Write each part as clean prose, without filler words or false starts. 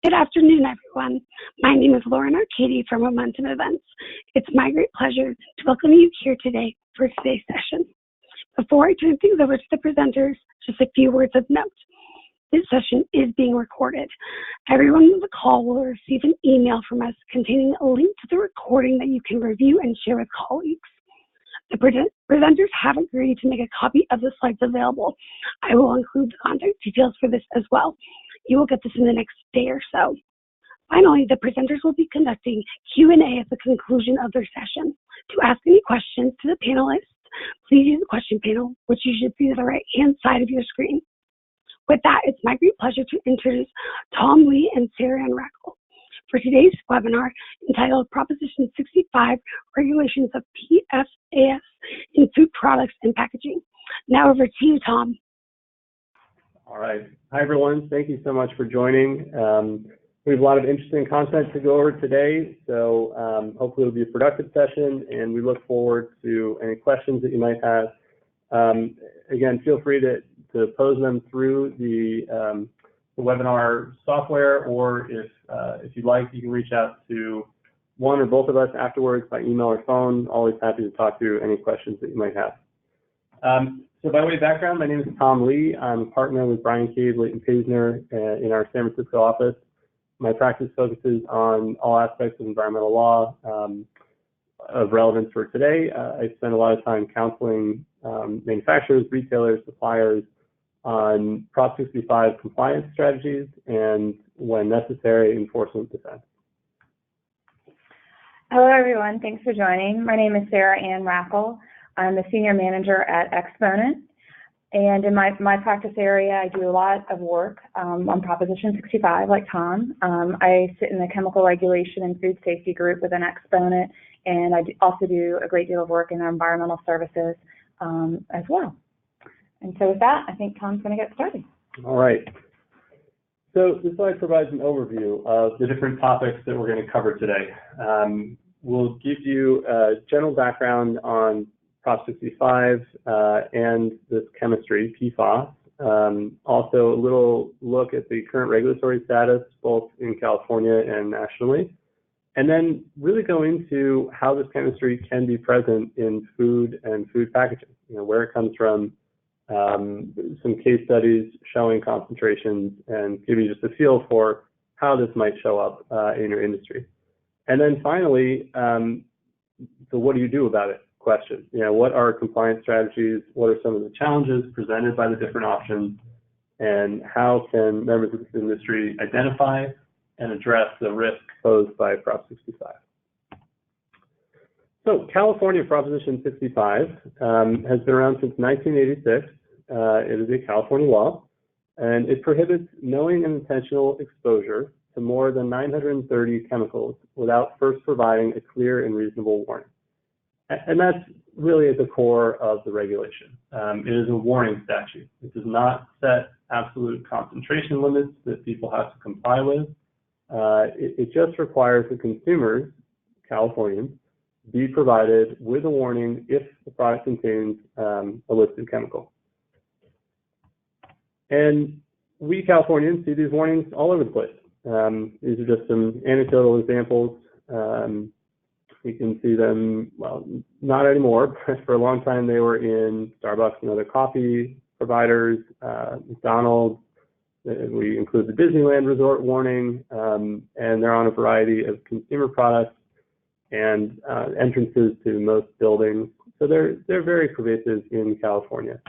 Good afternoon, everyone. My name is Lauren Arcady from Momentum Events. It's my great pleasure to welcome you here today for today's session. Before I turn things over to the presenters, just a few words of note. This session is being recorded. Everyone on the call will receive an email from us containing a link to the recording that you can review and share with colleagues. The presenters have agreed to make a copy of the slides available. I will include the contact details for this as well. You will get this in the next day or so. Finally, the presenters will be conducting Q&A at the conclusion of their session. To ask any questions to the panelists, please use the question panel, which you should see to the right-hand side of your screen. With that, it's my great pleasure to introduce Tom Lee and Sarah Ann Rackle for today's webinar entitled Proposition 65, Regulations of PFAS in Food Products and Packaging. Now over to you, Tom. All right. Hi, everyone. Thank you so much for joining. We have a lot of interesting content to go over today, so hopefully it'll be a productive session, and we look forward to any questions that you might have. Again, feel free to pose them through the webinar software, or if you'd like, you can reach out to one or both of us afterwards by email or phone. Always happy to talk through any questions that you might have. So by way of background, my name is Tom Lee. I'm a partner with Brian Cave, Leighton Paisner in our San Francisco office. My practice focuses on all aspects of environmental law of relevance for today. I spend a lot of time counseling manufacturers, retailers, suppliers on Prop 65 compliance strategies and, when necessary, enforcement defense. Hello, everyone. Thanks for joining. My name is Sarah Ann Rackle. I'm the senior manager at Exponent, and in my practice area, I do a lot of work on Proposition 65, like Tom. I sit in the chemical regulation and food safety group within Exponent, and I also do a great deal of work in our environmental services as well. And so with that, I think Tom's going to get started. All right. So this slide provides an overview of the different topics that we're going to cover today. We'll give you a general background on Prop 65 and this chemistry, PFAS. Also a little look at the current regulatory status, both in California and nationally. And then really go into how this chemistry can be present in food and food packaging, where it comes from, some case studies showing concentrations, and give you just a feel for how this might show up in your industry. And then finally, so what do you do about it? Question. What are compliance strategies? What are some of the challenges presented by the different options? And how can members of this industry identify and address the risk posed by Prop 65? So California Proposition 65 has been around since 1986. It is a California law, and it prohibits knowing and intentional exposure to more than 930 chemicals without first providing a clear and reasonable warning. And that's really at the core of the regulation. It is a warning statute. It does not set absolute concentration limits that people have to comply with. It just requires the consumers, Californians, be provided with a warning if the product contains a listed chemical. And we Californians see these warnings all over the place. These are just some anecdotal examples. You can see them, well, not anymore, but for a long time they were in Starbucks and other coffee providers, McDonald's. We include the Disneyland Resort warning, and they're on a variety of consumer products and entrances to most buildings. So they're very pervasive in California.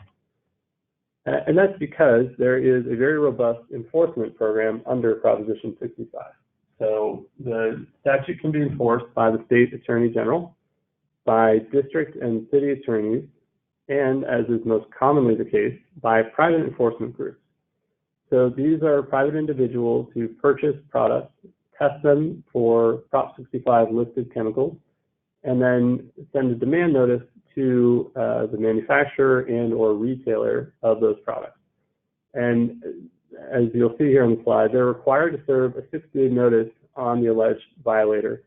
And that's because there is a very robust enforcement program under Proposition 65. So the statute can be enforced by the state attorney general, by district and city attorneys, and, as is most commonly the case, by private enforcement groups. So these are private individuals who purchase products, test them for Prop 65 listed chemicals, and then send a demand notice to the manufacturer and or retailer of those products. And as you'll see here on the slide, they're required to serve a 60-day notice on the alleged violator,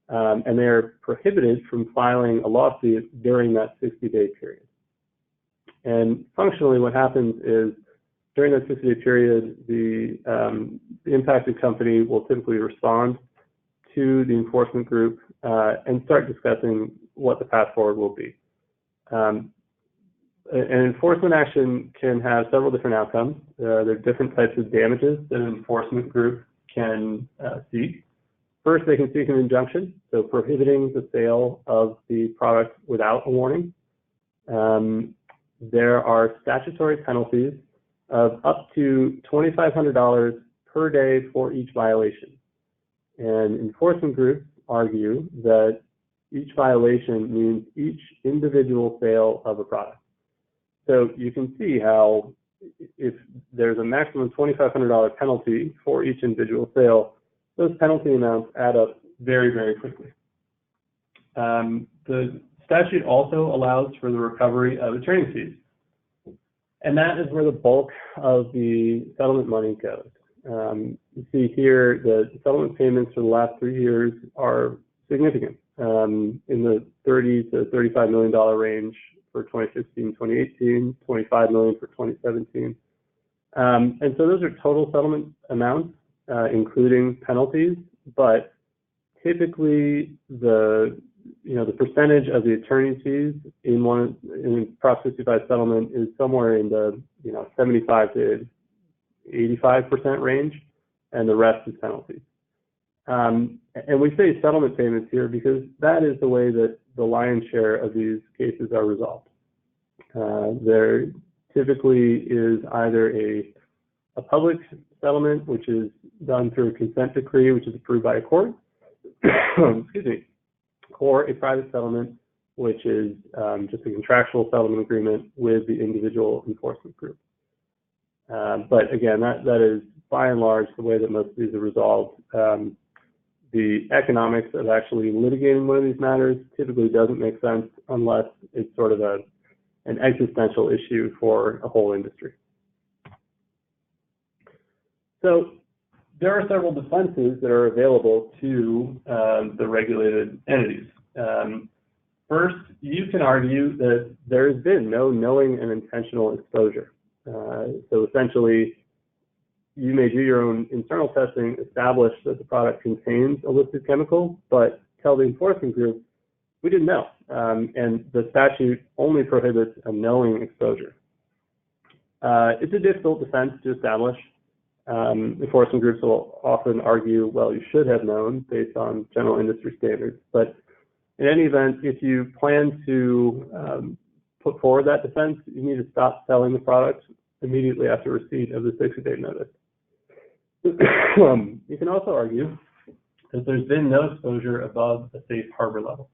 and they are prohibited from filing a lawsuit during that 60-day period. And functionally, what happens is during that 60-day period, the the impacted company will typically respond to the enforcement group and start discussing what the path forward will be. An enforcement action can have several different outcomes. There are different types of damages that an enforcement group can seek. First, they can seek an injunction, so prohibiting the sale of the product without a warning. There are statutory penalties of up to $2,500 per day for each violation. And enforcement groups argue that each violation means each individual sale of a product. So you can see how if there's a maximum $2,500 penalty for each individual sale, those penalty amounts add up very, very quickly. The statute also allows for the recovery of attorney fees. And that is where the bulk of the settlement money goes. You see here the settlement payments for the last 3 years are significant, in the $30 to $35 million range for 2016, 2018, $25 million for 2017. And so those are total settlement amounts, including penalties, but typically the percentage of the attorney's fees in Prop 65 settlement is somewhere in the 75 to 85% range, and the rest is penalties. And we say settlement payments here because that is the way that the lion's share of these cases are resolved. There typically is either a public settlement, which is done through a consent decree, which is approved by a court, excuse me, or a private settlement, which is just a contractual settlement agreement with the individual enforcement group. But again, that is by and large the way that most of these are resolved. The economics of actually litigating one of these matters typically doesn't make sense unless it's sort of an existential issue for a whole industry. So there are several defenses that are available to the regulated entities. First, you can argue that there has been no knowing and intentional exposure. So essentially, you may do your own internal testing, establish that the product contains a listed chemical, but tell the enforcement group, we didn't know. And the statute only prohibits a knowing exposure. It's a difficult defense to establish. Enforcement groups will often argue, well, you should have known based on general industry standards. But in any event, if you plan to put forward that defense, you need to stop selling the product immediately after receipt of the 60-day notice. You can also argue that there's been no exposure above a safe harbor level.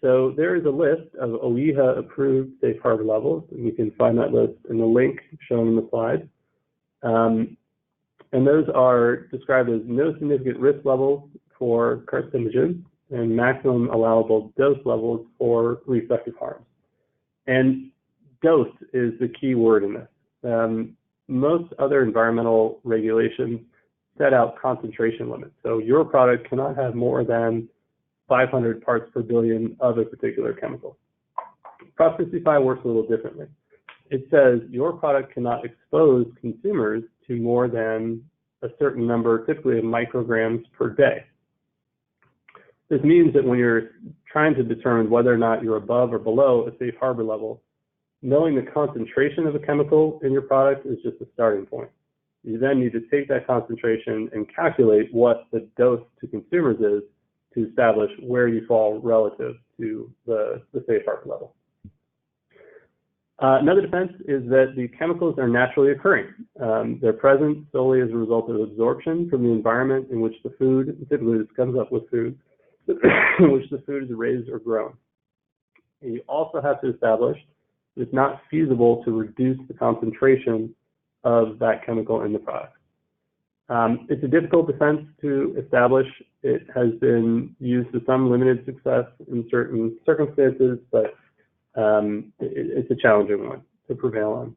So there is a list of OEHA-approved safe harbor levels, and you can find that list in the link shown in the slide. And those are described as no significant risk levels for carcinogens and maximum allowable dose levels for reproductive harms. And dose is the key word in this. Most other environmental regulations set out concentration limits. So your product cannot have more than 500 parts per billion of a particular chemical. Prop 65 works a little differently. It says your product cannot expose consumers to more than a certain number, typically of micrograms per day. This means that when you're trying to determine whether or not you're above or below a safe harbor level, knowing the concentration of a chemical in your product is just a starting point. You then need to take that concentration and calculate what the dose to consumers is to establish where you fall relative to the safe harbor level. Another defense is that the chemicals are naturally occurring. They're present solely as a result of absorption from the environment in which the food, typically this comes up with food, in which the food is raised or grown. And you also have to establish that it's not feasible to reduce the concentration of that chemical in the product. It's a difficult defense to establish. It has been used to some limited success in certain circumstances, but it's a challenging one to prevail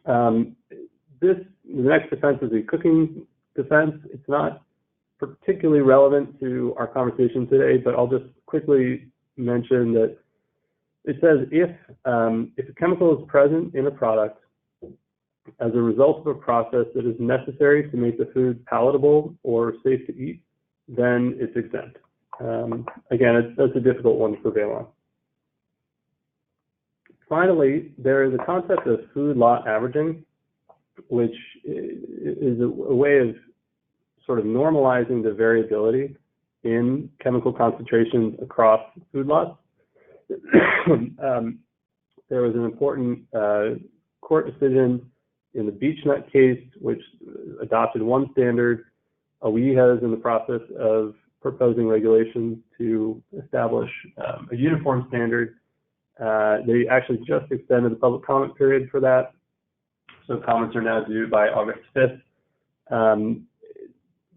on. The next defense is a cooking defense. It's not particularly relevant to our conversation today, but I'll just quickly mention that it says if a chemical is present in a product as a result of a process that is necessary to make the food palatable or safe to eat, then it's exempt. Again, that's a difficult one to prevail on. Finally, there is a concept of food lot averaging, which is a way of sort of normalizing the variability in chemical concentrations across food lots. There was an important court decision in the beech nut case, which adopted one standard. OEHA is in the process of proposing regulations to establish a uniform standard. They actually just extended the public comment period for that, so comments are now due by August 5th.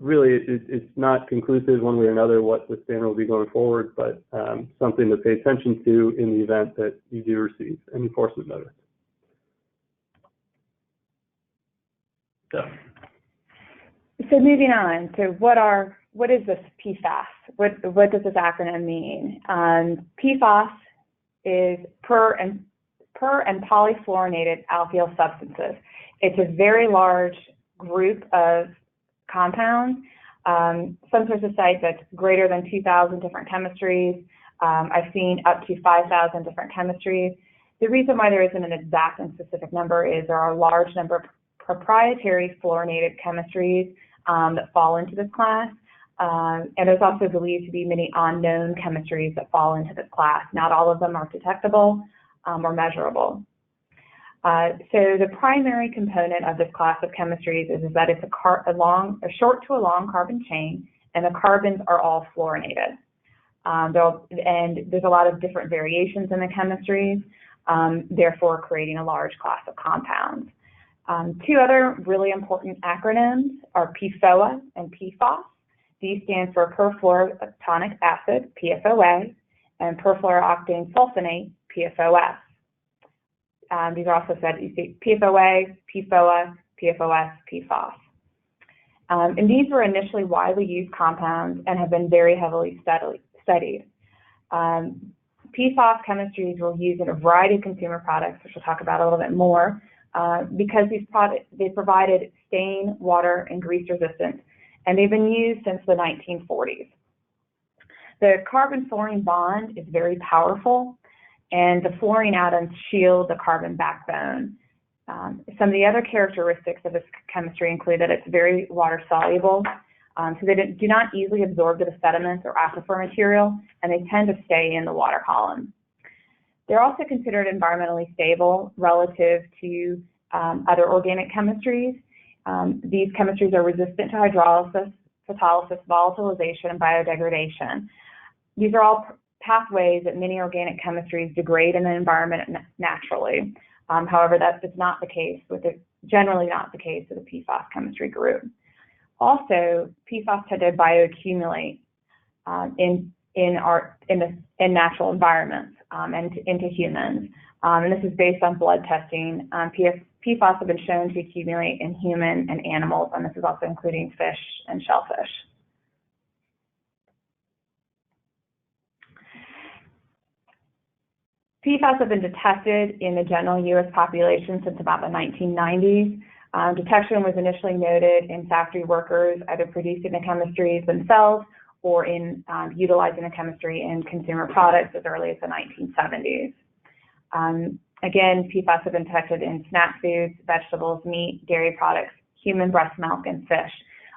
Really, it's not conclusive one way or another what the standard will be going forward, but something to pay attention to in the event that you do receive an enforcement notice. So moving on to what is this PFAS? What does this acronym mean? PFAS is per and polyfluorinated alkyl substances. It's a very large group of compounds. Some sources cite that's greater than 2,000 different chemistries. I've seen up to 5,000 different chemistries. The reason why there isn't an exact and specific number is there are a large number of proprietary fluorinated chemistries that fall into this class. And there's also believed to be many unknown chemistries that fall into this class. Not all of them are detectable or measurable. So the primary component of this class of chemistries is that it's a short to a long carbon chain, and the carbons are all fluorinated. And there's a lot of different variations in the chemistries, therefore creating a large class of compounds. Two other really important acronyms are PFOA and PFAS. These stand for perfluoroctanic acid, PFOA, and perfluorooctane sulfonate, PFOS. These are also said, you see PFOA, PFOA, PFOS, PFAS. And these were initially widely used compounds and have been very heavily studied. PFAS chemistries were used in a variety of consumer products, which we'll talk about a little bit more, because these products, they provided stain, water, and grease resistance, and they've been used since the 1940s. The carbon-fluorine bond is very powerful, and the fluorine atoms shield the carbon backbone. Some of the other characteristics of this chemistry include that it's very water-soluble, so they do not easily absorb to the sediments or aquifer material, and they tend to stay in the water column. They're also considered environmentally stable relative to other organic chemistries. These chemistries are resistant to hydrolysis, photolysis, volatilization, and biodegradation. These are all pathways that many organic chemistries degrade in the environment naturally. However, that is not the case generally not the case with the PFAS chemistry group. Also, PFAS tend to bioaccumulate in natural environments and into humans. And this is based on blood testing. PFAS have been shown to accumulate in human and animals, and this is also including fish and shellfish. PFAS have been detected in the general U.S. population since about the 1990s. Detection was initially noted in factory workers either producing the chemistries themselves or in utilizing the chemistry in consumer products as early as the 1970s. Again, PFAS have been detected in snack foods, vegetables, meat, dairy products, human breast milk, and fish.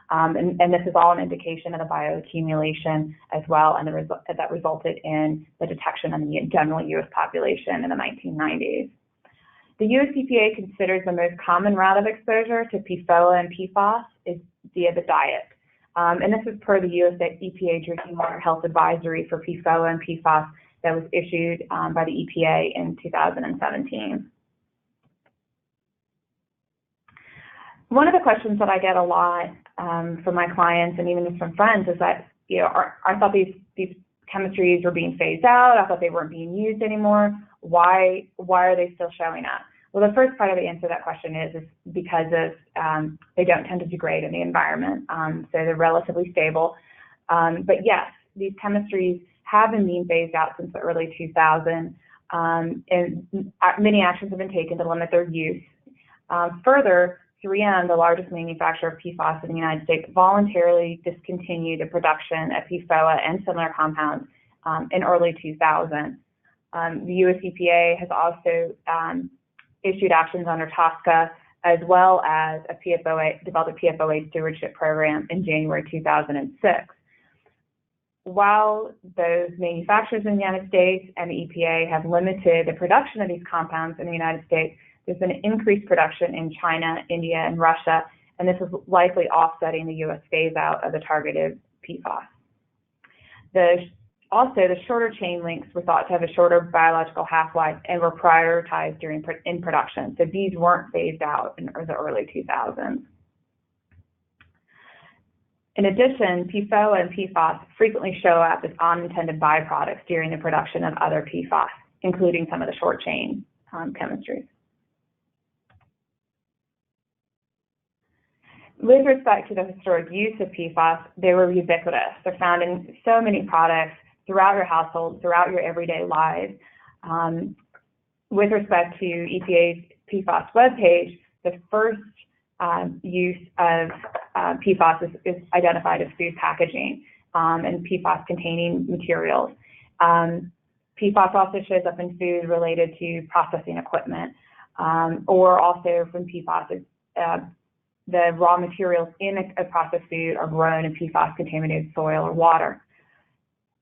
And this is all an indication of the bioaccumulation as well, and that resulted in the detection in the general U.S. population in the 1990s. The U.S. EPA considers the most common route of exposure to PFOA and PFAS is via the diet. And this is per the U.S. EPA Drinking Water Health Advisory for PFOA and PFAS that was issued by the EPA in 2017. One of the questions that I get a lot from my clients and even just from friends is that, I thought these chemistries were being phased out. I thought they weren't being used anymore. Why are they still showing up? Well, the first part of the answer to that question is because of they don't tend to degrade in the environment, so they're relatively stable. But yes, these chemistries have been being phased out since the early 2000s, and many actions have been taken to limit their use. Further, 3M, the largest manufacturer of PFAS in the United States, voluntarily discontinued the production of PFOA and similar compounds in early 2000. The US EPA has also issued actions under TSCA, as well as developed a PFOA stewardship program in January 2006. While those manufacturers in the United States and the EPA have limited the production of these compounds in the United States, there's been increased production in China, India, and Russia, and this is likely offsetting the U.S. phase-out of the targeted PFAS. Also, the shorter chain links were thought to have a shorter biological half-life and were prioritized in production, so these weren't phased out in the early 2000s. In addition, PFOA and PFAS frequently show up as unintended byproducts during the production of other PFAS, including some of the short-chain chemistries. With respect to the historic use of PFAS, they were ubiquitous. They're found in so many products throughout your household, throughout your everyday lives. With respect to EPA's PFAS webpage, the first use of PFAS is identified as food packaging and PFAS-containing materials. PFAS also shows up in food related to processing equipment, or also from PFAS, the raw materials in a processed food are grown in PFAS-contaminated soil or water.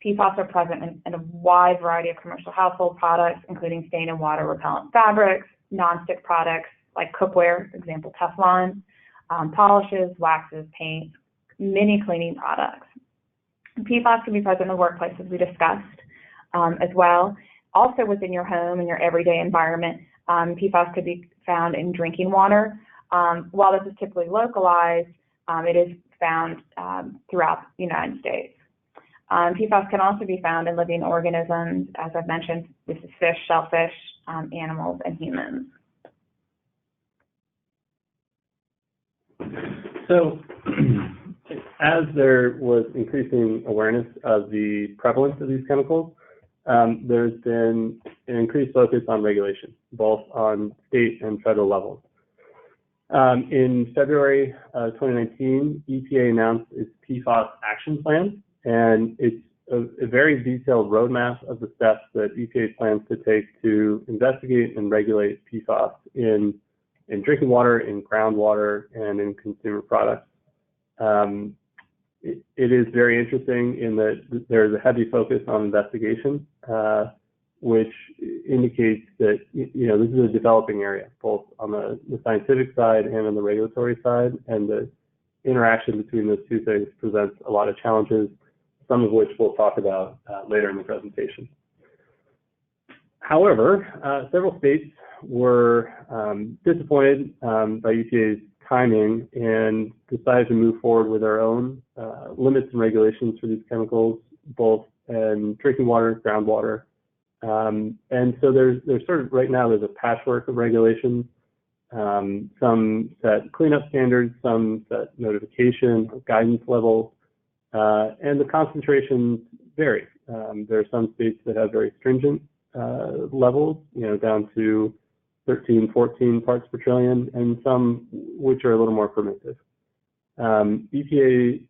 PFAS are present in a wide variety of commercial household products, including stain and water repellent fabrics, nonstick products like cookware, for example, Teflon, polishes, waxes, paints, many cleaning products. PFAS can be present in the workplace, as we discussed, as well. Also within your home and your everyday environment, PFAS could be found in drinking water. While this is typically localized, it is found throughout the United States. PFAS can also be found in living organisms, as I've mentioned. This is fish, shellfish, animals, and humans. So, as there was increasing awareness of the prevalence of these chemicals, there's been an increased focus on regulation, both on state and federal levels. In February 2019, EPA announced its PFAS action plan, and it's a very detailed roadmap of the steps that EPA plans to take to investigate and regulate PFAS in drinking water, in groundwater, and in consumer products. It is very interesting in that there's a heavy focus on investigation, which indicates that this is a developing area, both on the scientific side and on the regulatory side, and the interaction between those two things presents a lot of challenges, some of which we'll talk about later in the presentation. However, several states were disappointed by EPA's timing and decided to move forward with their own limits and regulations for these chemicals, both in drinking water, groundwater. And so there's sort of, right now, there's a patchwork of regulations. Some set cleanup standards, some set notification, guidance levels, and the concentrations vary. There are some states that have very stringent levels, down to 13, 14 parts per trillion, and some which are a little more permissive. EPA,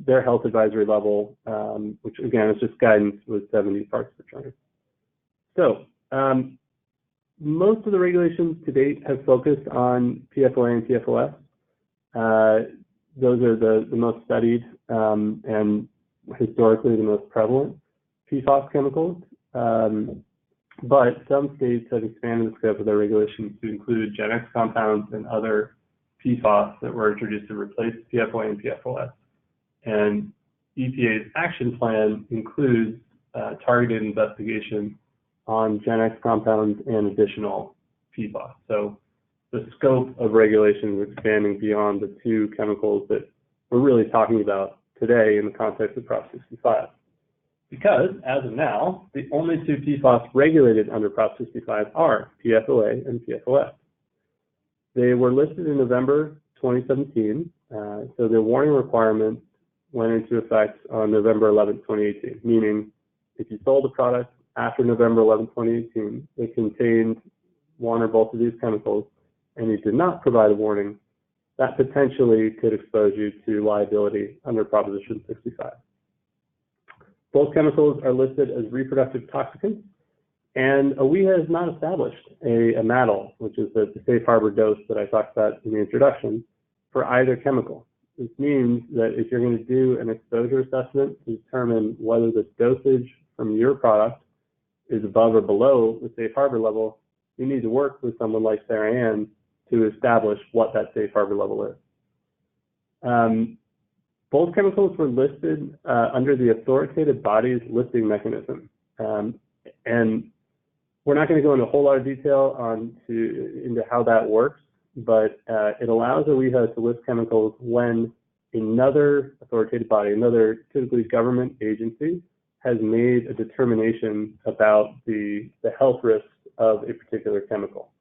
their health advisory level, which again is just guidance, was 70 parts per trillion. So most of the regulations to date have focused on PFOA and PFOS. Those are the most studied and historically the most prevalent PFAS chemicals. But some states have expanded the scope of their regulations to include Gen X compounds and other PFAS that were introduced to replace PFOA and PFOS. And EPA's action plan includes targeted investigation on Gen X compounds and additional PFAS. So the scope of regulation is expanding beyond the two chemicals that we're really talking about today in the context of Prop 65. Because, as of now, the only two PFAS regulated under Prop 65 are PFOA and PFOS. They were listed in November 2017, so the warning requirement went into effect on November 11, 2018, meaning if you sold a product after November 11, 2018, it contained one or both of these chemicals, and you did not provide a warning, that potentially could expose you to liability under Proposition 65. Both chemicals are listed as reproductive toxicants, and OEHA has not established a MADL, which is the safe harbor dose that I talked about in the introduction, for either chemical. This means that if you're going to do an exposure assessment to determine whether the dosage from your product is above or below the safe harbor level, you need to work with someone like Sarah Ann to establish what that safe harbor level is. Both chemicals were listed under the authoritative body's listing mechanism. And we're not going to go into a whole lot of detail into how that works, but it allows OEHA to list chemicals when another authoritative body, another typically government agency, has made a determination about the health risks of a particular chemical.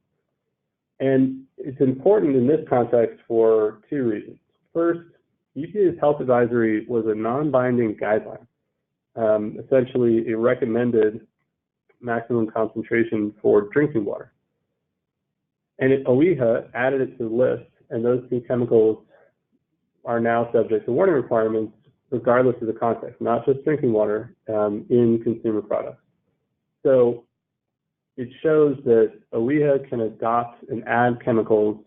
And it's important in this context for two reasons. First, EPA's health advisory was a non-binding guideline, essentially a recommended maximum concentration for drinking water. And OEHA added it to the list, and those two chemicals are now subject to warning requirements regardless of the context, not just drinking water, in consumer products. So it shows that OEHA can adopt and add chemicals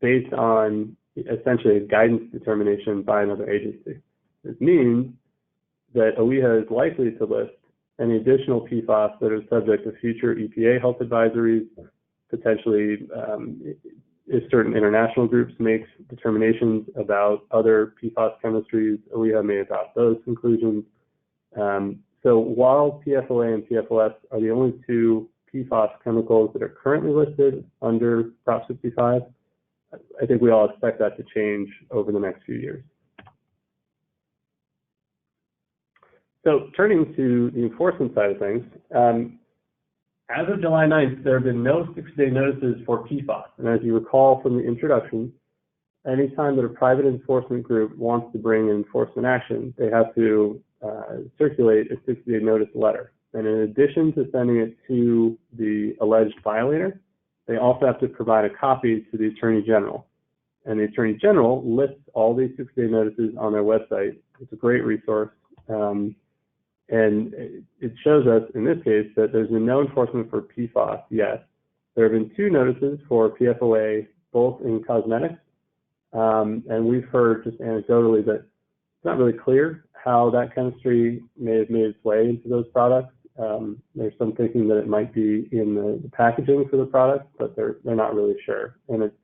based on essentially a guidance determination by another agency. This means that OEHA is likely to list any additional PFAS that are subject to future EPA health advisories, potentially if certain international groups make determinations about other PFAS chemistries, OEHA may adopt those conclusions. So while PFOA and PFOS are the only two PFAS chemicals that are currently listed under Prop 65, I think we all expect that to change over the next few years. So turning to the enforcement side of things, as of July 9th, there have been no 60-day notices for PFAS. And as you recall from the introduction, anytime that a private enforcement group wants to bring enforcement action, they have to circulate a 60-day notice letter. And in addition to sending it to the alleged violator, they also have to provide a copy to the Attorney General. And the Attorney General lists all these 60-day notices on their website. It's a great resource. And it shows us, in this case, that there's been no enforcement for PFAS yet. There have been two notices for PFOA, both in cosmetics. And we've heard just anecdotally that it's not really clear how that chemistry may have made its way into those products. There's some thinking that it might be in the packaging for the product, but they're not really sure. And it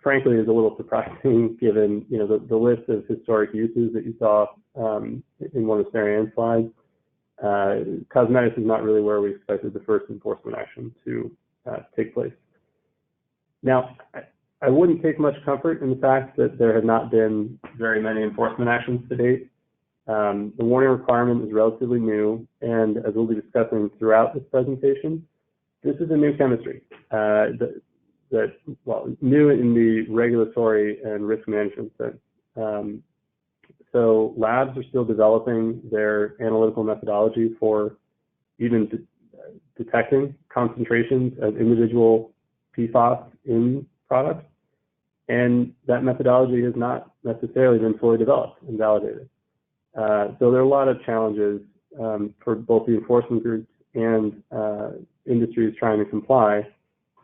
frankly is a little surprising given the list of historic uses that you saw in one of Sarah Ann's slides. Cosmetics is not really where we expected the first enforcement action to take place. Now, I wouldn't take much comfort in the fact that there have not been very many enforcement actions to date. The warning requirement is relatively new, and as we'll be discussing throughout this presentation, this is a new chemistry new in the regulatory and risk management sense. So labs are still developing their analytical methodology for even detecting concentrations of individual PFAS in products, and that methodology has not necessarily been fully developed and validated. So there are a lot of challenges for both the enforcement groups and industries trying to comply,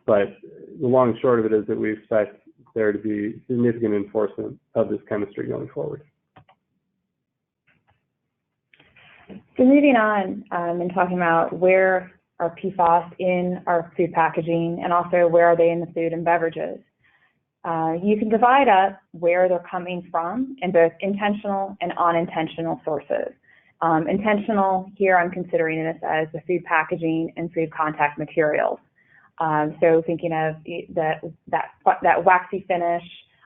but the long and short of it is that we expect there to be significant enforcement of this chemistry going forward. So moving on and talking about where are PFAS in our food packaging and also where are they in the food and beverages. You can divide up where they're coming from in both intentional and unintentional sources. Intentional, here I'm considering this as the food packaging and food contact materials. So thinking of that waxy finish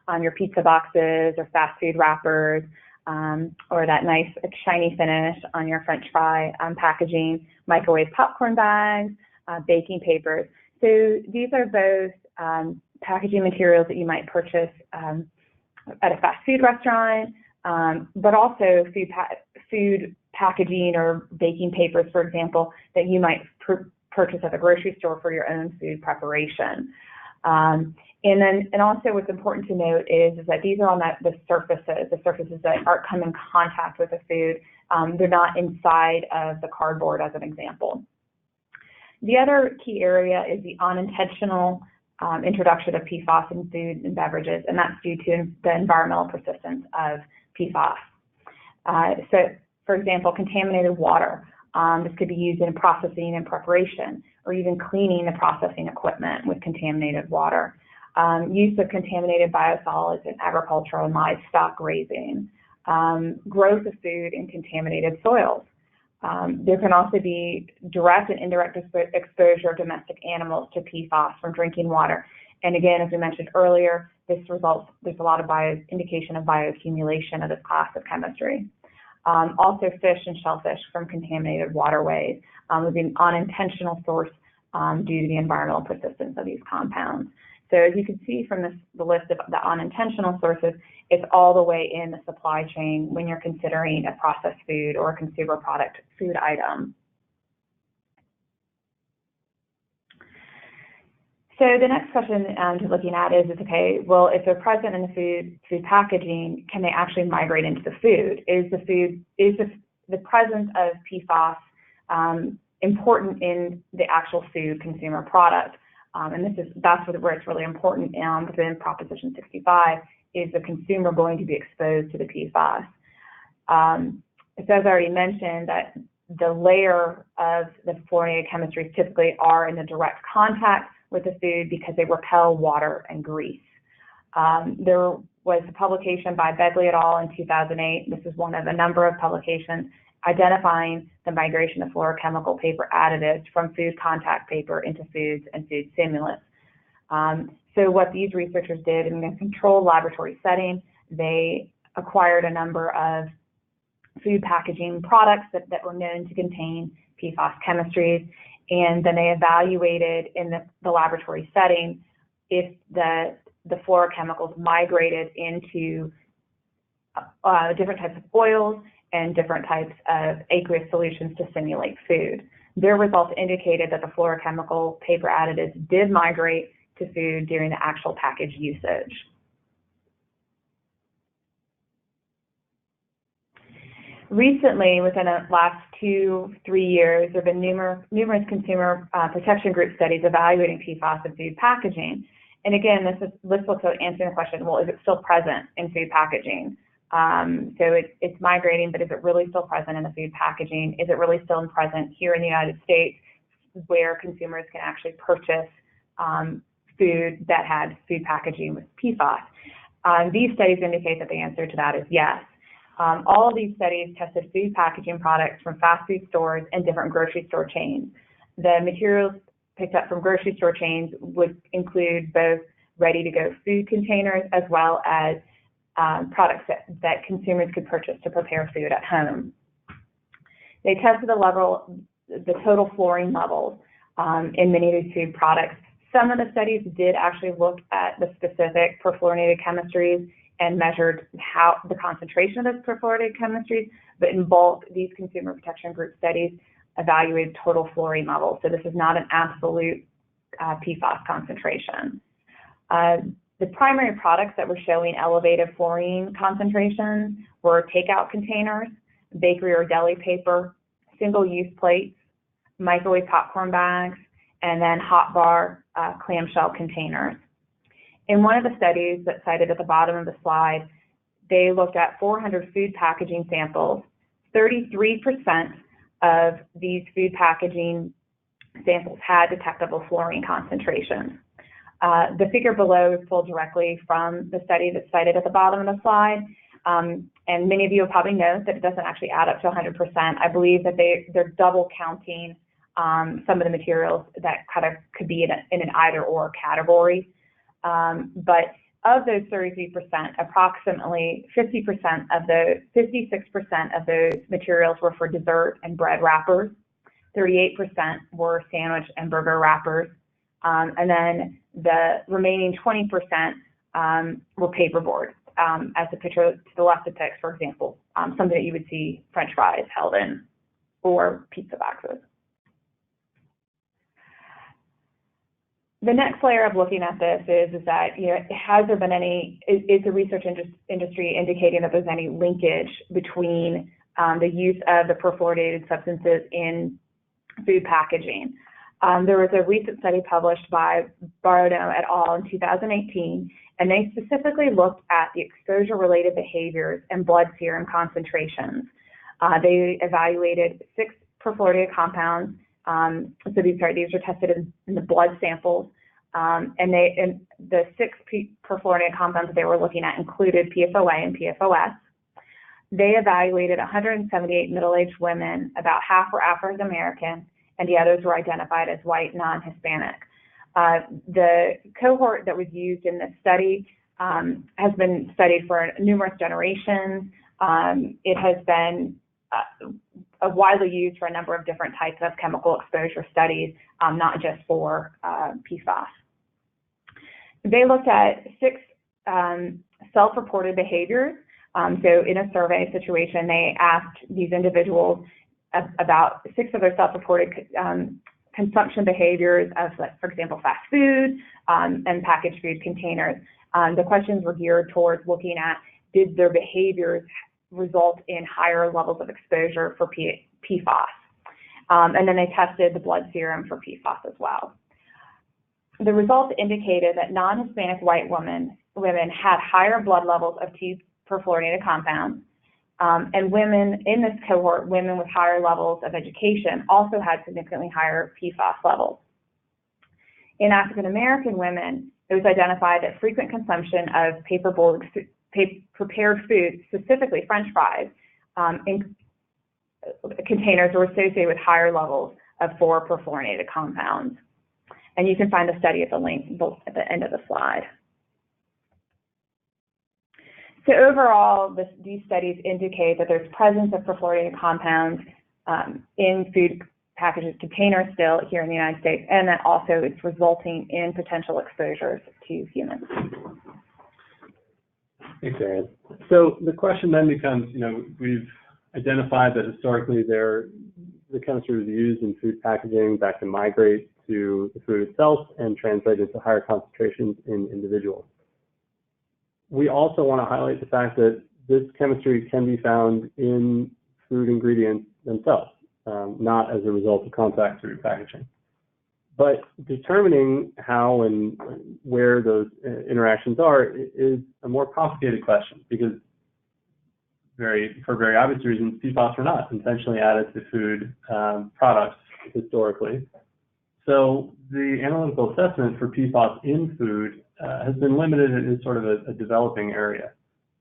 on your pizza boxes or fast food wrappers, or that nice shiny finish on your French fry packaging, microwave popcorn bags, baking papers. So these are both packaging materials that you might purchase at a fast food restaurant, but also food packaging or baking papers, for example, that you might purchase at the grocery store for your own food preparation. And also what's important to note is that these are on the surfaces that aren't come in contact with the food. They're not inside of the cardboard, as an example. The other key area is the unintentional introduction of PFAS in food and beverages, and that's due to the environmental persistence of PFAS. So, for example, contaminated water. This could be used in processing and preparation, or even cleaning the processing equipment with contaminated water. Use of contaminated biosolids in agricultural and livestock raising, growth of food in contaminated soils. There can also be direct and indirect exposure of domestic animals to PFAS from drinking water. And again, as we mentioned earlier, there's a lot of indication of bioaccumulation of this class of chemistry. Also fish and shellfish from contaminated waterways would be an unintentional source due to the environmental persistence of these compounds. So as you can see from the list of the unintentional sources, it's all the way in the supply chain when you're considering a processed food or a consumer product food item. So the next question to looking at is okay, well, if they're present in the food packaging, can they actually migrate into the food? Is the presence of PFAS important in the actual food consumer product? And that's where it's really important within Proposition 65, is the consumer going to be exposed to the PFAS? So as I already mentioned, that the layer of the fluorinated chemistries typically are in the direct contact with the food because they repel water and grease. There was a publication by Begley et al. In 2008. This is one of a number of publications identifying the migration of fluorochemical paper additives from food contact paper into foods and food stimulants. So what these researchers did in a controlled laboratory setting, they acquired a number of food packaging products that were known to contain PFAS chemistries, and then they evaluated in the laboratory setting if the fluorochemicals migrated into different types of oils and different types of aqueous solutions to simulate food. Their results indicated that the fluorochemical paper additives did migrate to food during the actual package usage. Recently, within the last 2-3 years, there have been numerous consumer protection group studies evaluating PFAS in food packaging. And again, this looks at answering the question, well, is it still present in food packaging? So it's migrating, but is it really still present in the food packaging? Is it really still present here in the United States, where consumers can actually purchase food that had food packaging with PFAS? These studies indicate that the answer to that is yes. All of these studies tested food packaging products from fast food stores and different grocery store chains. The materials picked up from grocery store chains would include both ready-to-go food containers as well as products that consumers could purchase to prepare food at home. They tested the total fluorine levels in many of these food products. Some of the studies did actually look at the specific perfluorinated chemistries and measured the concentration of those perfluorinated chemistries, but in bulk, these consumer protection group studies evaluated total fluorine levels. So this is not an absolute PFAS concentration. The primary products that were showing elevated fluorine concentrations were takeout containers, bakery or deli paper, single-use plates, microwave popcorn bags, and then hot bar clamshell containers. In one of the studies that's cited at the bottom of the slide, they looked at 400 food packaging samples. 33% of these food packaging samples had detectable fluorine concentrations. The figure below is pulled directly from the study that's cited at the bottom of the slide. And many of you will probably know that it doesn't actually add up to 100%. I believe that they're double counting some of the materials that kind of could be in an either or category. But of those 33%, approximately 56% of those materials were for dessert and bread wrappers. 38% were sandwich and burger wrappers. And then the remaining 20% were paperboard, as the picture to the left depicts, for example, something that you would see French fries held in, or pizza boxes. The next layer of looking at this is that, has there been is the research industry indicating that there's any linkage between the use of the perfluorinated substances in food packaging? There was a recent study published by Barono et al. In 2018, and they specifically looked at the exposure-related behaviors and blood serum concentrations. They evaluaed 6 perfluorinated compounds. So these were tested in the blood samples, and the 6 perfluorinated compounds that they were looking at included PFOA and PFOS. They evaluated 178 middle-aged women. About half were African American, and the others were identified as white, non-Hispanic. The cohort that was used in this study has been studied for numerous generations. It has been widely used for a number of different types of chemical exposure studies, not just for PFAS. They looked at 6 self-reported behaviors. So in a survey situation, they asked these individuals about 6 of their self-reported consumption behaviors of, for example, fast food and packaged food containers. The questions were geared towards looking at, did their behaviors result in higher levels of exposure for PFAS? And then they tested the blood serum for PFAS as well. The results indicated that non-Hispanic white women had higher blood levels of perfluorinated compounds, and women in this cohort, women with higher levels of education, also had significantly higher PFAS levels. In African American women, it was identified that frequent consumption of prepared food, specifically French fries, in containers were associated with higher levels of 4 perfluorinated compounds. And you can find the study at the link at the end of the slide. So overall, these studies indicate that there's presence of perfluorinated compounds in food packages containers still here in the United States, and that also it's resulting in potential exposures to humans. Thanks, Erin. So the question then becomes, we've identified that historically the chemistry was used in food packaging that can migrate to the food itself and translate into higher concentrations in individuals. We also want to highlight the fact that this chemistry can be found in food ingredients themselves, not as a result of contact through packaging. But determining how and where those interactions are is a more complicated question, because for very obvious reasons, PFAS were not intentionally added to food products historically. So the analytical assessment for PFAS in food has been limited and is sort of a developing area.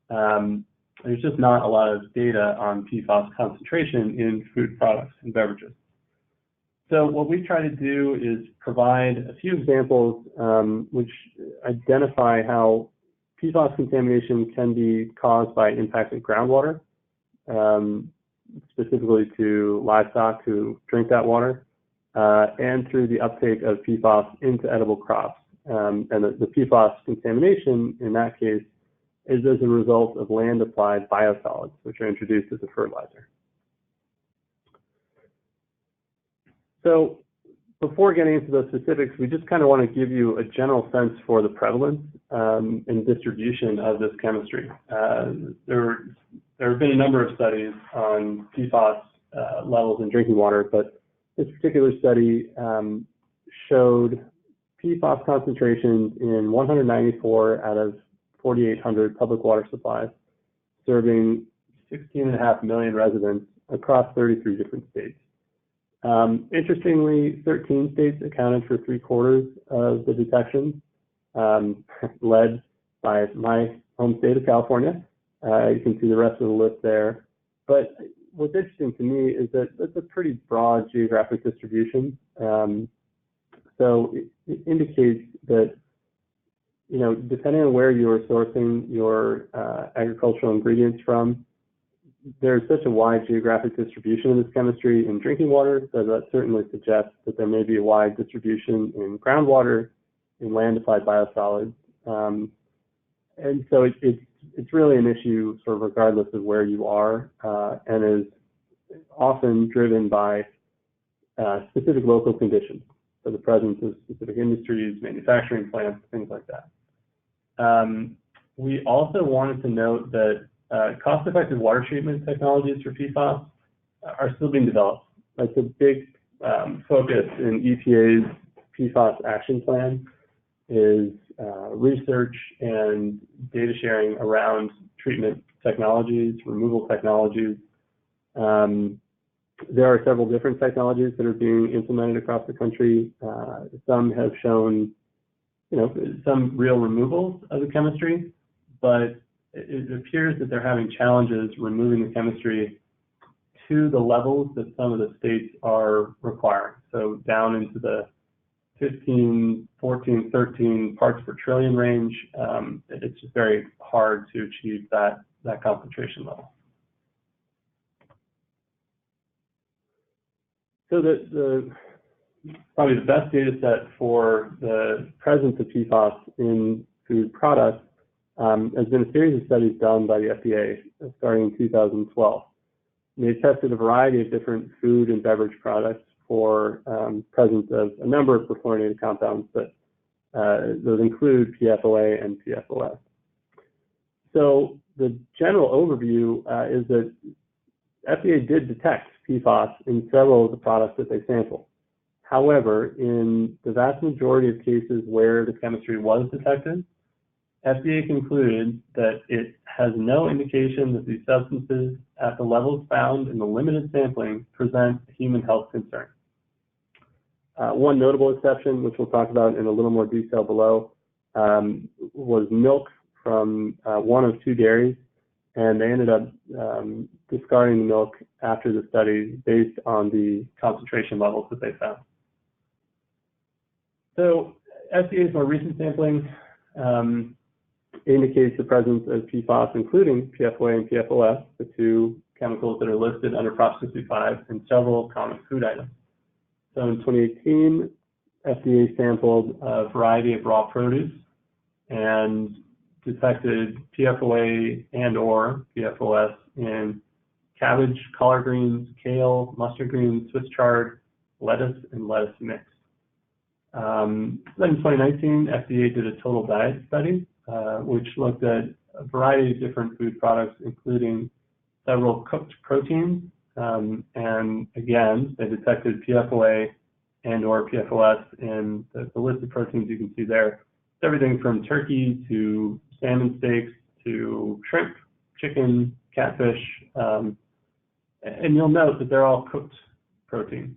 There's just not a lot of data on PFAS concentration in food products and beverages. So what we try to do is provide a few examples which identify how PFAS contamination can be caused by impacted groundwater, specifically to livestock who drink that water, and through the uptake of PFAS into edible crops. And the PFAS contamination in that case is as a result of land-applied biosolids, which are introduced as a fertilizer. So before getting into those specifics, we just kind of want to give you a general sense for the prevalence and distribution of this chemistry. There have been a number of studies on PFAS levels in drinking water, but this particular study showed PFAS concentrations in 194 out of 4,800 public water supplies, serving 16.5 million residents across 33 different states. Interestingly, 13 states accounted for 3/4 of the detections, led by my home state of California. You can see the rest of the list there. But what's interesting to me is that that's a pretty broad geographic distribution. So it indicates that, depending on where you are sourcing your agricultural ingredients from, there's such a wide geographic distribution of this chemistry in drinking water, so that certainly suggests that there may be a wide distribution in groundwater, in land-applied biosolids. And so it's really an issue sort of regardless of where you are, and is often driven by specific local conditions. for the presence of specific industries, manufacturing plants, things like that. We also wanted to note that cost-effective water treatment technologies for PFAS are still being developed. That's a big focus in EPA's PFAS action plan is research and data sharing around treatment technologies, removal technologies. There are several different technologies that are being implemented across the country. Some have shown, some real removals of the chemistry, but it appears that they're having challenges removing the chemistry to the levels that some of the states are requiring. So down into the 15, 14, 13 parts per trillion range. It's just very hard to achieve that concentration level. So probably the best data set for the presence of PFAS in food products has been a series of studies done by the FDA starting in 2012. They tested a variety of different food and beverage products for presence of a number of perfluorinated compounds, but those include PFOA and PFOS. So the general overview is that FDA did detect PFAS in several of the products that they sampled. However, in the vast majority of cases where the chemistry was detected, FDA concluded that it has no indication that these substances at the levels found in the limited sampling present a human health concern. One notable exception, which we'll talk about in a little more detail below, was milk from one of two dairies, and they ended up discarding the milk after the study based on the concentration levels that they found. So FDA's more recent sampling indicates the presence of PFAS, including PFOA and PFOS, the two chemicals that are listed under Prop 65 in several common food items. So in 2018, FDA sampled a variety of raw produce and detected PFOA and or PFOS in cabbage, collard greens, kale, mustard greens, Swiss chard, lettuce, and lettuce mix. Then in 2019, FDA did a total diet study, which looked at a variety of different food products, including several cooked proteins. And again, they detected PFOA and or PFOS in the list of proteins you can see there. It's everything from turkey to salmon steaks to shrimp, chicken, catfish. And you'll note that they're all cooked proteins.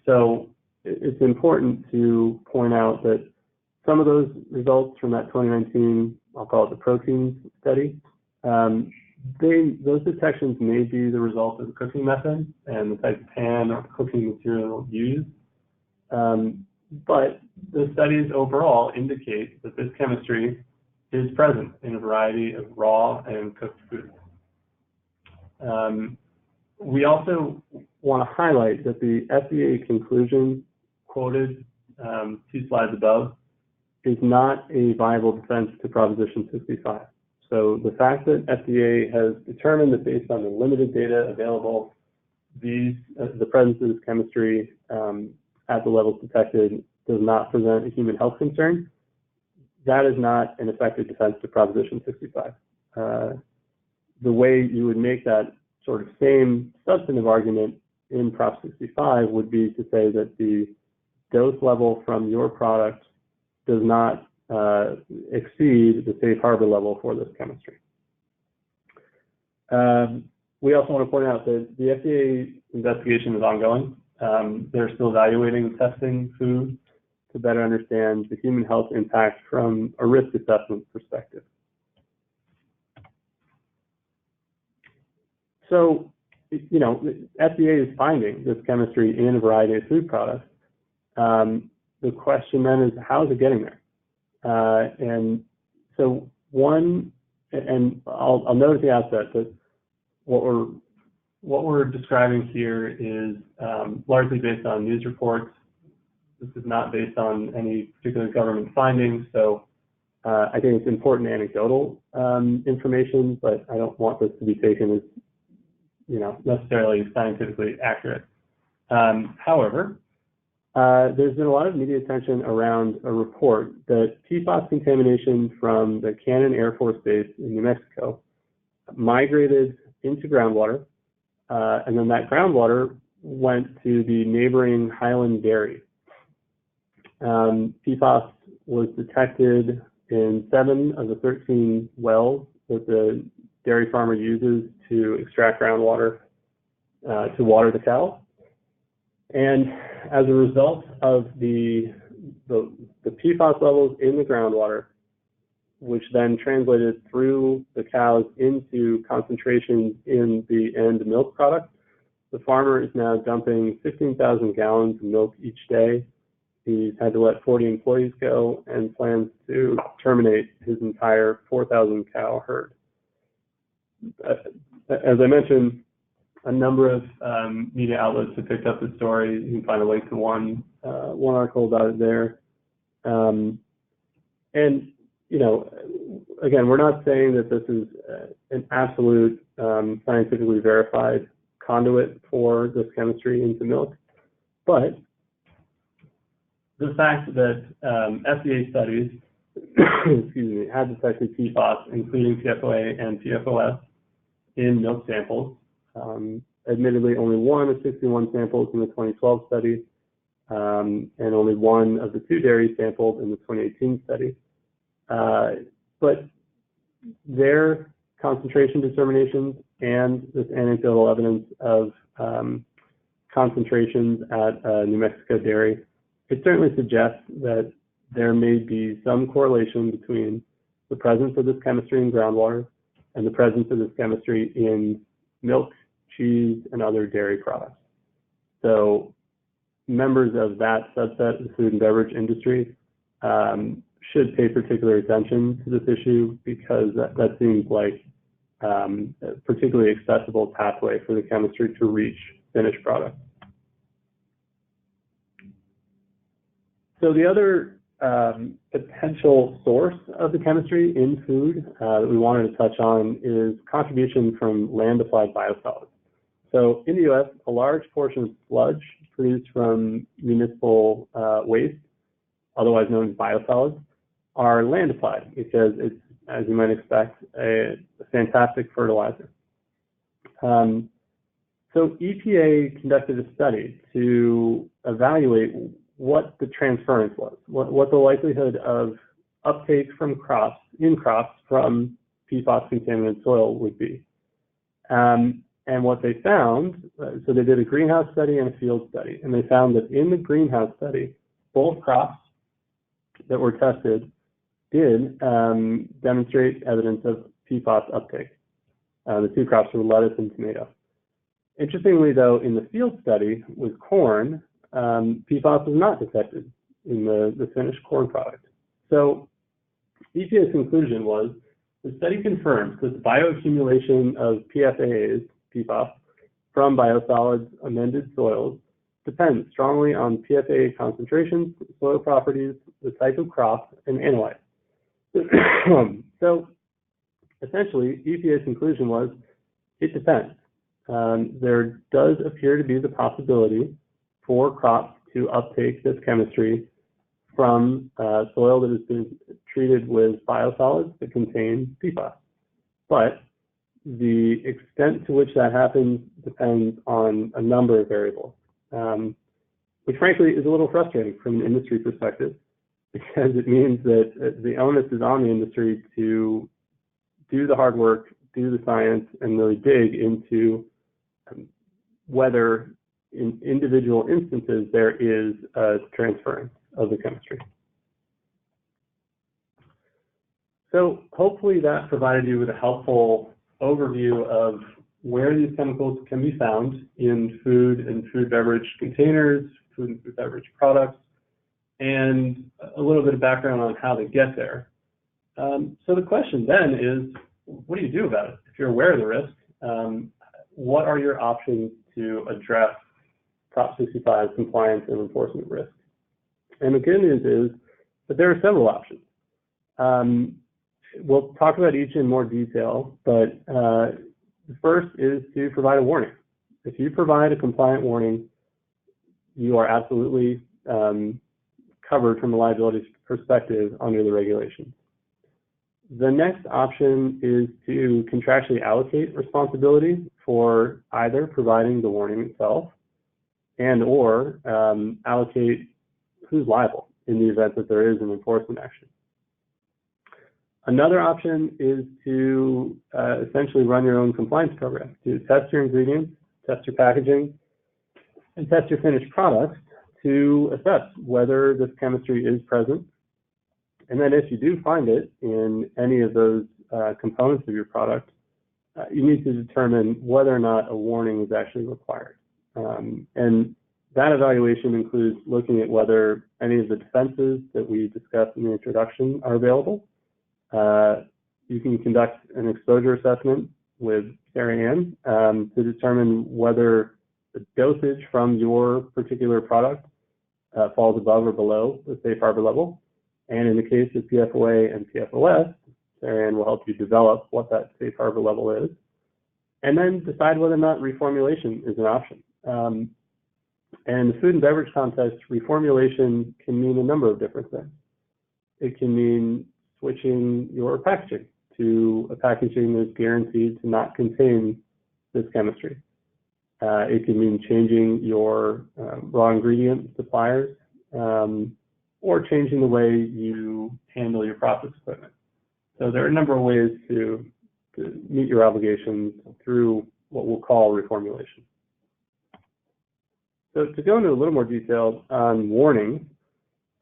So it's important to point out that some of those results from that 2019, I'll call it the proteins study, those detections may be the result of the cooking method and the type of pan or cooking material used. But the studies overall indicate that this chemistry is present in a variety of raw and cooked foods. We also want to highlight that the FDA conclusion quoted 2 slides above is not a viable defense to Proposition 65. So the fact that FDA has determined that based on the limited data available, the presence of this chemistry at the levels detected does not present a human health concern, that is not an effective defense to Proposition 65. The way you would make that sort of same substantive argument in Prop 65 would be to say that the dose level from your product does not exceed the safe harbor level for this chemistry. We also want to point out that the FDA investigation is ongoing. They're still evaluating and testing food to better understand the human health impact from a risk assessment perspective. So, the FDA is finding this chemistry in a variety of food products. The question then is, how is it getting there? And so I'll note at the outset that what we're describing here is largely based on news reports. This is not based on any particular government findings, so I think it's important anecdotal information, but I don't want this to be taken as necessarily scientifically accurate. However, There's been a lot of media attention around a report that PFAS contamination from the Cannon Air Force Base in New Mexico migrated into groundwater, and then that groundwater went to the neighboring Highland Dairy. PFAS was detected in 7 of the 13 wells that the dairy farmer uses to extract groundwater to water the cows. And as a result of the PFAS levels in the groundwater, which then translated through the cows into concentrations in the end milk product, the farmer is now dumping 15,000 gallons of milk each day. He's had to let 40 employees go and plans to terminate his entire 4,000 cow herd. As I mentioned, a number of media outlets have picked up the story. You can find a link to one article about it there. And, you know, again, we're not saying that this is an absolute scientifically verified conduit for this chemistry into milk, but the fact that FDA studies had detected PFAS, including PFOA and PFOS, in milk samples, admittedly only 1 of 61 samples in the 2012 study, and only 1 of the 2 dairies sampled in the 2018 study. But their concentration determinations and this anecdotal evidence of concentrations at New Mexico dairy, it certainly suggests that there may be some correlation between the presence of this chemistry in groundwater and the presence of this chemistry in milk, cheese, and other dairy products. So members of that subset of the food and beverage industry should pay particular attention to this issue, because that seems like a particularly accessible pathway for the chemistry to reach finished products. So the other potential source of the chemistry in food that we wanted to touch on is contribution from land-applied biosolids. So in the U.S., a large portion of sludge produced from municipal waste, otherwise known as biosolids, are land-applied because it's, as you might expect, a fantastic fertilizer. So EPA conducted a study to evaluate what the transference was, what the likelihood of uptake from crops from PFAS-contaminated soil would be. And what they found, so they did a greenhouse study and a field study, and they found that in the greenhouse study, both crops that were tested did demonstrate evidence of PFAS uptake. The 2 crops were lettuce and tomato. Interestingly, though, in the field study with corn, PFAS was not detected in the finished corn product. So EPA's conclusion was the study confirms that the bioaccumulation of PFAS from biosolids amended soils depends strongly on PFAS concentrations, soil properties, the type of crop, and analytes. So essentially, EPA's conclusion was it depends. There does appear to be the possibility for crops to uptake this chemistry from soil that has been treated with biosolids that contain PFAS. But the extent to which that happens depends on a number of variables, which frankly is a little frustrating from an industry perspective, because it means that the onus is on the industry to do the hard work, do the science, and really dig into whether in individual instances there is a transference of the chemistry. So hopefully that provided you with a helpful overview of where these chemicals can be found in food and food beverage containers, food and food beverage products, and a little bit of background on how they get there. So the question then is, what do you do about it? If you're aware of the risk, what are your options to address Prop 65 compliance and enforcement risk? And the good news is that there are several options. We'll talk about each in more detail, but the first is to provide a warning. If you provide a compliant warning, you are absolutely covered from a liability perspective under the regulations. The next option is to contractually allocate responsibility for either providing the warning itself and or allocate who's liable in the event that there is an enforcement action. Another option is to essentially run your own compliance program, to test your ingredients, test your packaging, and test your finished products to assess whether this chemistry is present. And then if you do find it in any of those components of your product, you need to determine whether or not a warning is actually required. And that evaluation includes looking at whether any of the defenses that we discussed in the introduction are available. You can conduct an exposure assessment with Sarah Ann to determine whether the dosage from your particular product falls above or below the safe harbor level. And in the case of PFOA and PFOS, Sarah Ann will help you develop what that safe harbor level is, and then decide whether or not reformulation is an option. And the food and beverage context, reformulation can mean a number of different things. It can mean switching your packaging to a packaging that's guaranteed to not contain this chemistry. It can mean changing your raw ingredient suppliers, or changing the way you handle your process equipment. So there are a number of ways to meet your obligations through what we'll call reformulation. So to go into a little more detail on warnings,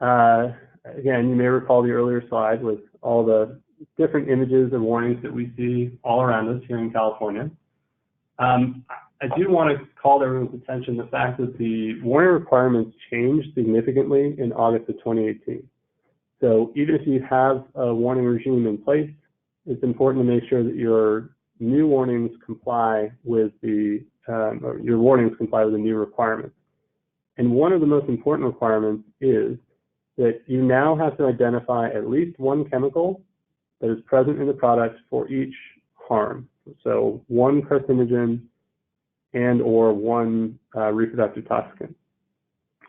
again, you may recall the earlier slide with all the different images and warnings that we see all around us here in California. I do want to call everyone's attention to the fact that the warning requirements changed significantly in August of 2018. So even if you have a warning regime in place, it's important to make sure that your new warnings comply with the new requirements. And one of the most important requirements is that you now have to identify at least one chemical that is present in the product for each harm. So one carcinogen and or one reproductive toxicant.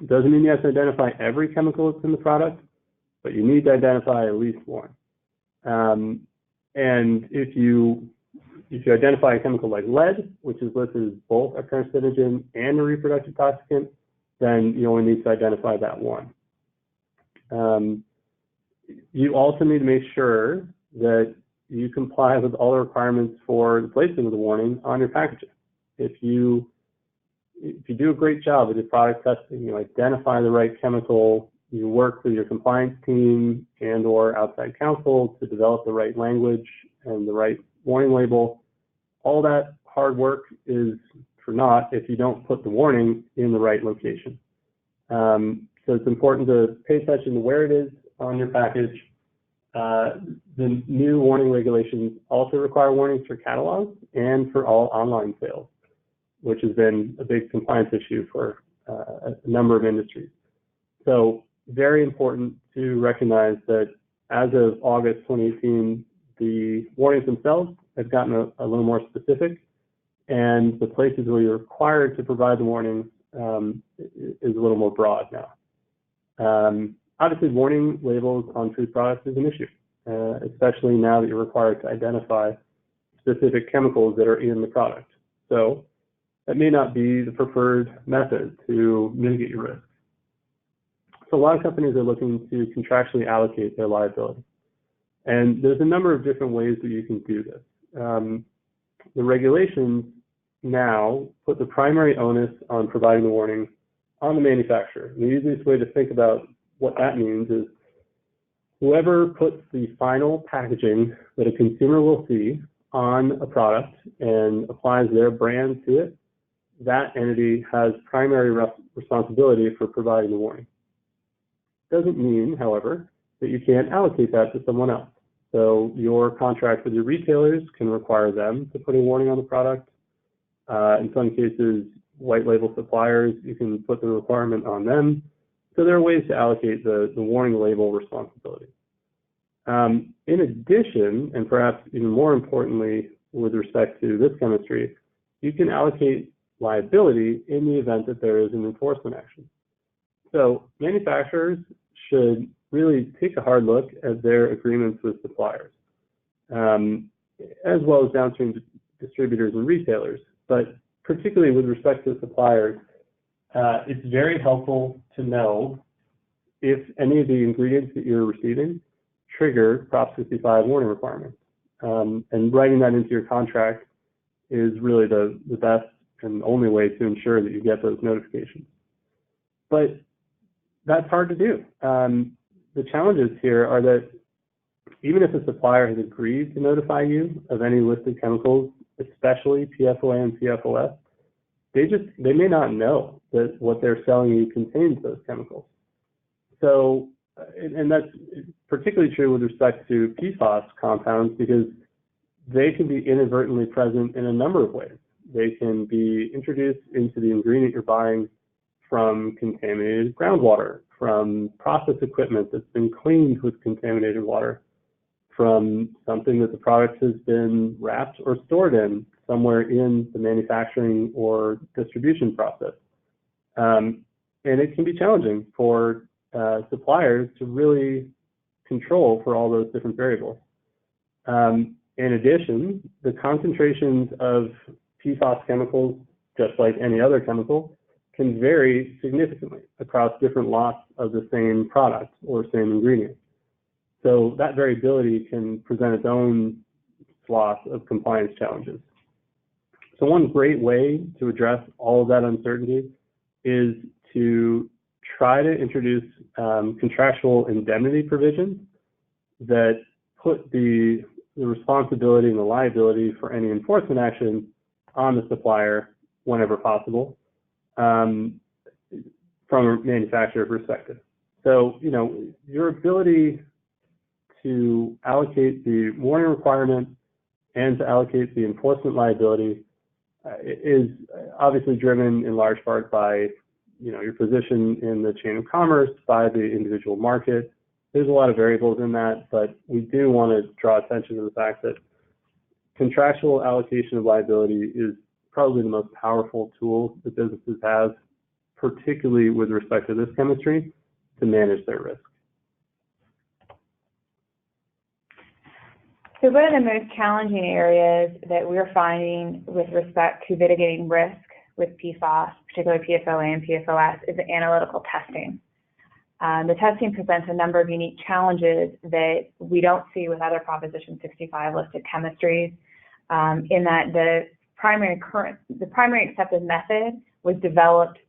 It doesn't mean you have to identify every chemical that's in the product, but you need to identify at least one. And if you identify a chemical like lead, which is listed as both a carcinogen and a reproductive toxicant, then you only need to identify that one. You also need to make sure that you comply with all the requirements for the placement of the warning on your packaging. If you do a great job with your product testing, you identify the right chemical, you work with your compliance team and or outside counsel to develop the right language and the right warning label, all that hard work is for naught if you don't put the warning in the right location. So it's important to pay attention to where it is on your package. The new warning regulations also require warnings for catalogs and for all online sales, which has been a big compliance issue for a number of industries. So very important to recognize that as of August 2018, the warnings themselves have gotten a little more specific, and the places where you're required to provide the warnings is a little more broad now. Obviously, warning labels on food products is an issue, especially now that you're required to identify specific chemicals that are in the product. So that may not be the preferred method to mitigate your risk. So a lot of companies are looking to contractually allocate their liability. And there's a number of different ways that you can do this. The regulations now put the primary onus on providing the warning on the manufacturer. And the easiest way to think about what that means is whoever puts the final packaging that a consumer will see on a product and applies their brand to it, that entity has primary responsibility for providing the warning. Doesn't mean, however, that you can't allocate that to someone else. So your contract with your retailers can require them to put a warning on the product. In some cases, white label suppliers, you can put the requirement on them. So there are ways to allocate the warning label responsibility. In addition, and perhaps even more importantly with respect to this chemistry, you can allocate liability in the event that there is an enforcement action. So manufacturers should really take a hard look at their agreements with suppliers, as well as downstream distributors and retailers. But particularly with respect to suppliers, it's very helpful to know if any of the ingredients that you're receiving trigger Prop 65 warning requirements. And writing that into your contract is really the best and only way to ensure that you get those notifications. But that's hard to do. The challenges here are that even if a supplier has agreed to notify you of any listed chemicals, especially PFOA and PFOS, they may not know that what they're selling you contains those chemicals. So, and that's particularly true with respect to PFAS compounds because they can be inadvertently present in a number of ways. They can be introduced into the ingredient you're buying from contaminated groundwater, from process equipment that's been cleaned with contaminated water, from something that the product has been wrapped or stored in somewhere in the manufacturing or distribution process. And it can be challenging for suppliers to really control for all those different variables. In addition, the concentrations of PFAS chemicals, just like any other chemical, can vary significantly across different lots of the same product or same ingredient. So that variability can present its own swath of compliance challenges. So one great way to address all of that uncertainty is to try to introduce contractual indemnity provisions that put the responsibility and the liability for any enforcement action on the supplier whenever possible from a manufacturer perspective. So, your ability to allocate the warning requirement and to allocate the enforcement liability is obviously driven in large part by your position in the chain of commerce, by the individual market. There's a lot of variables in that, but we do want to draw attention to the fact that contractual allocation of liability is probably the most powerful tool that businesses have, particularly with respect to this chemistry, to manage their risk. So one of the most challenging areas that we're finding with respect to mitigating risk with PFAS, particularly PFOA and PFOS, is the analytical testing. The testing presents a number of unique challenges that we don't see with other Proposition 65 listed chemistries, in that the primary accepted method was developed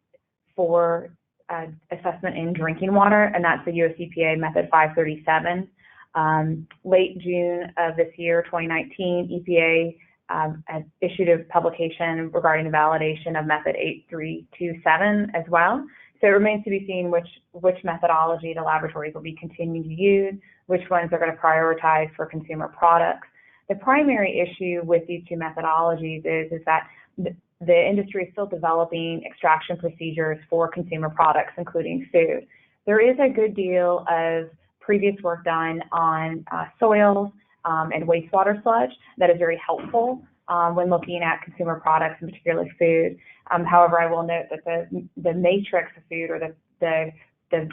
for assessment in drinking water, and that's the US EPA Method 537. Late June of this year, 2019, EPA has issued a publication regarding the validation of Method 8327 as well. So it remains to be seen which methodology the laboratories will be continuing to use, which ones they're going to prioritize for consumer products. The primary issue with these two methodologies is that the industry is still developing extraction procedures for consumer products, including food. There is a good deal of previous work done on soils and wastewater sludge that is very helpful when looking at consumer products, and particularly food. However, I will note that the matrix of food, or the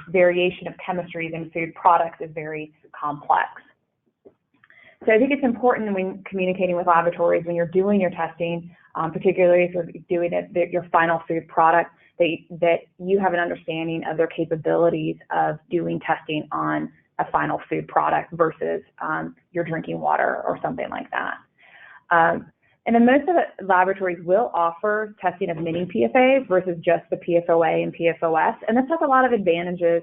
variation of chemistries in food products, is very complex. So I think it's important when communicating with laboratories, when you're doing your testing, particularly if you're doing your final food product, that you have an understanding of their capabilities of doing testing on a final food product versus your drinking water or something like that. And then most of the laboratories will offer testing of mini PFAs versus just the PFOA and PFOS, and this has a lot of advantages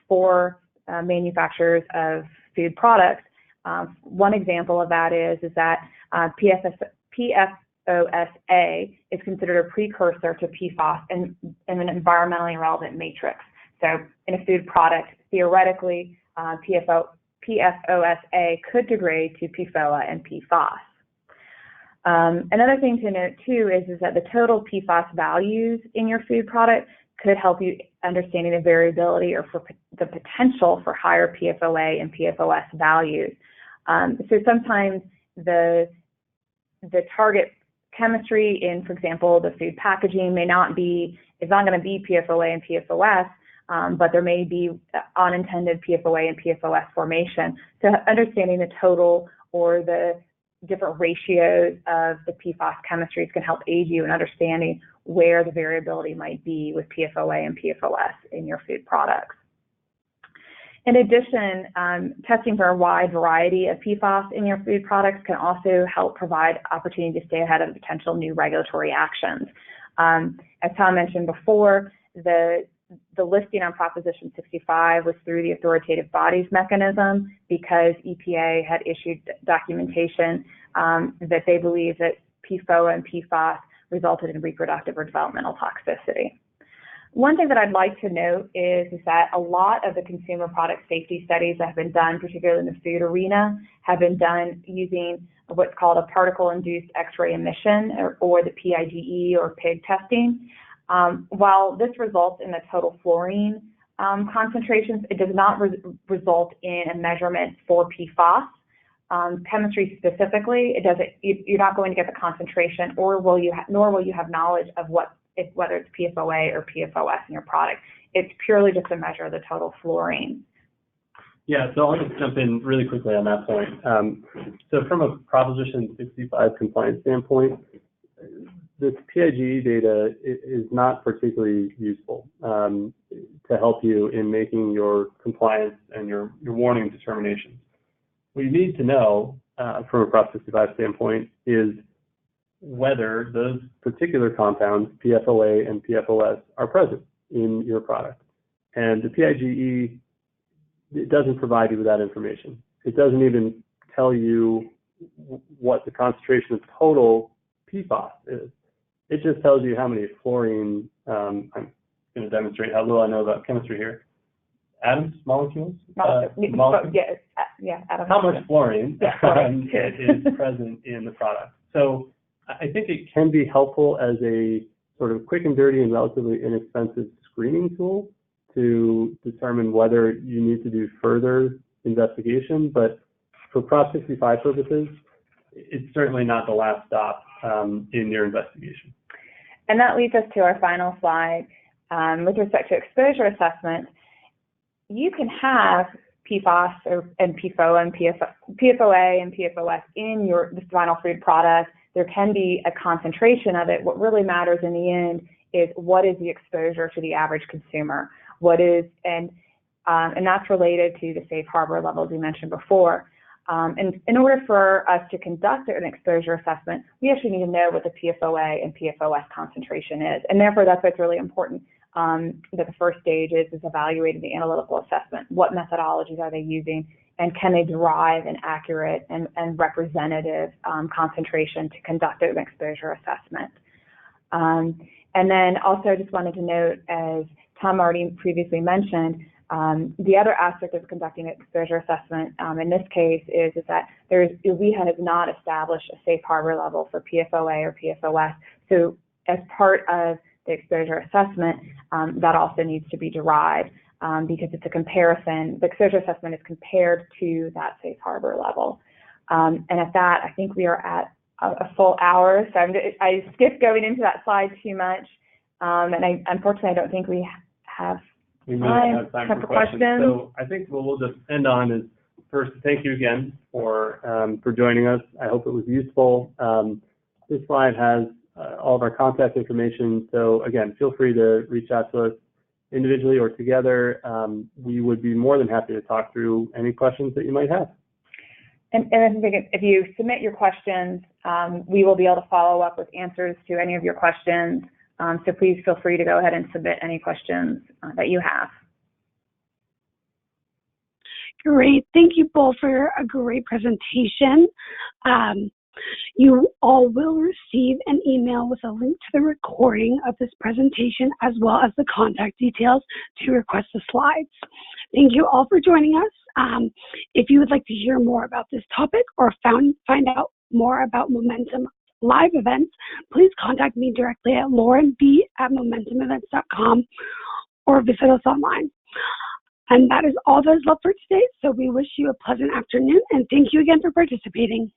for manufacturers of food products. One example of that is that PFOSA is considered a precursor to PFAS in an environmentally relevant matrix. So in a food product, theoretically, PFOSA could degrade to PFOA and PFAS. Another thing to note too is that the total PFAS values in your food product could help you understanding the variability or for the potential for higher PFOA and PFOS values. So sometimes the target chemistry in, for example, the food packaging may not be it's not going to be PFOA and PFOS, but there may be unintended PFOA and PFOS formation. So understanding the total or the different ratios of the PFAS chemistries can help aid you in understanding where the variability might be with PFOA and PFOS in your food products. In addition, testing for a wide variety of PFAS in your food products can also help provide opportunity to stay ahead of potential new regulatory actions. As Tom mentioned before, the listing on Proposition 65 was through the authoritative bodies mechanism because EPA had issued documentation that they believe that PFOA and PFAS resulted in reproductive or developmental toxicity. One thing that I'd like to note is that a lot of the consumer product safety studies that have been done, particularly in the food arena, have been done using what's called a particle-induced X-ray emission, or the PIGE or PIG testing. While this results in the total fluorine concentrations, it does not result in a measurement for PFAS. Chemistry specifically, you're not going to get the concentration, or nor will you have knowledge of whether it's PFOA or PFOS in your product. It's purely just a measure of the total fluorine. Yeah, so I'll just jump in really quickly on that point. So from a Proposition 65 compliance standpoint, this PIGE data is not particularly useful to help you in making your compliance and your warning determinations. What you need to know from a Prop 65 standpoint is whether those particular compounds, PFOA and PFOS, are present in your product. And the PIGE, it doesn't provide you with that information. It doesn't even tell you what the concentration of total PFAS is. It just tells you how many fluorine, I'm going to demonstrate how little I know about chemistry here. Atoms, molecules? Molecules? Yeah, atoms. How much fluorine is present in the product. So I think it can be helpful as a sort of quick and dirty and relatively inexpensive screening tool to determine whether you need to do further investigation. But for Prop 65 purposes, it's certainly not the last stop in your investigation. And that leads us to our final slide. With respect to exposure assessment, you can have PFAS and PFOA and PFOA and PFOS in the final food product. There can be a concentration of it. What really matters in the end is what is the exposure to the average consumer. And that's related to the safe harbor levels we mentioned before. And in order for us to conduct an exposure assessment, we actually need to know what the PFOA and PFOS concentration is. And therefore, that's why it's really important that the first stage is evaluating the analytical assessment. What methodologies are they using, and can they derive an accurate and representative concentration to conduct an exposure assessment? And then also just wanted to note, as Tom already previously mentioned, the other aspect of conducting an exposure assessment in this case is that we have not established a safe harbor level for PFOA or PFOS. So as part of the exposure assessment, that also needs to be derived because it's a comparison. The exposure assessment is compared to that safe harbor level. And at that, I think we are at a full hour. So I skipped going into that slide too much. And unfortunately, I don't think we have time for questions. So I think what we'll just end on is, first, thank you again for joining us. I hope it was useful. This slide has all of our contact information. So again, feel free to reach out to us individually or together. We would be more than happy to talk through any questions that you might have. And I think if you submit your questions, we will be able to follow up with answers to any of your questions. So please feel free to go ahead and submit any questions that you have. Great. Thank you both for a great presentation. You all will receive an email with a link to the recording of this presentation as well as the contact details to request the slides. Thank you all for joining us. If you would like to hear more about this topic or find out more about Momentum live events, please contact me directly at laurenb@momentumevents.com or visit us online. And that is all that is left for today. So we wish you a pleasant afternoon and thank you again for participating.